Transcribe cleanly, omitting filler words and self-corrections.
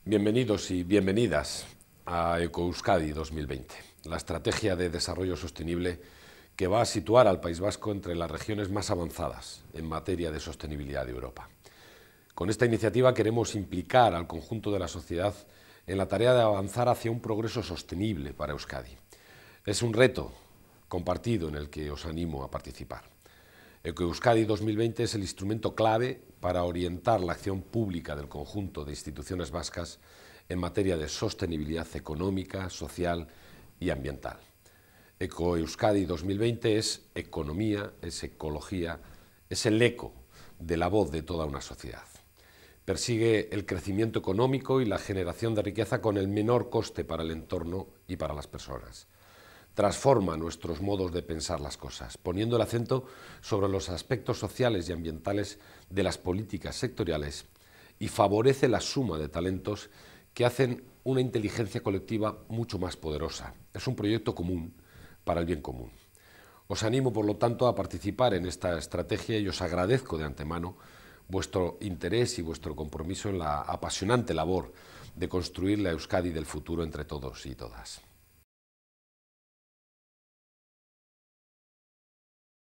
Bienvenidos y bienvenidas a EcoEuskadi 2020, la estrategia de desarrollo sostenible que va a situar al País Vasco entre las regiones más avanzadas en materia de sostenibilidad de Europa. Con esta iniciativa queremos implicar al conjunto de la sociedad en la tarea de avanzar hacia un progreso sostenible para Euskadi. Es un reto compartido en el que os animo a participar. EcoEuskadi 2020 es el instrumento clave para orientar la acción pública del conjunto de instituciones vascas en materia de sostenibilidad económica, social y ambiental. EcoEuskadi 2020 es economía, es ecología, es el eco de la voz de toda una sociedad. Persigue el crecimiento económico y la generación de riqueza con el menor coste para el entorno y para las personas. Transforma nuestros modos de pensar las cosas, poniendo el acento sobre los aspectos sociales y ambientales de las políticas sectoriales y favorece la suma de talentos que hacen una inteligencia colectiva mucho más poderosa. Es un proyecto común para el bien común. Os animo, por lo tanto, a participar en esta estrategia y os agradezco de antemano vuestro interés y vuestro compromiso en la apasionante labor de construir la Euskadi del futuro entre todos y todas.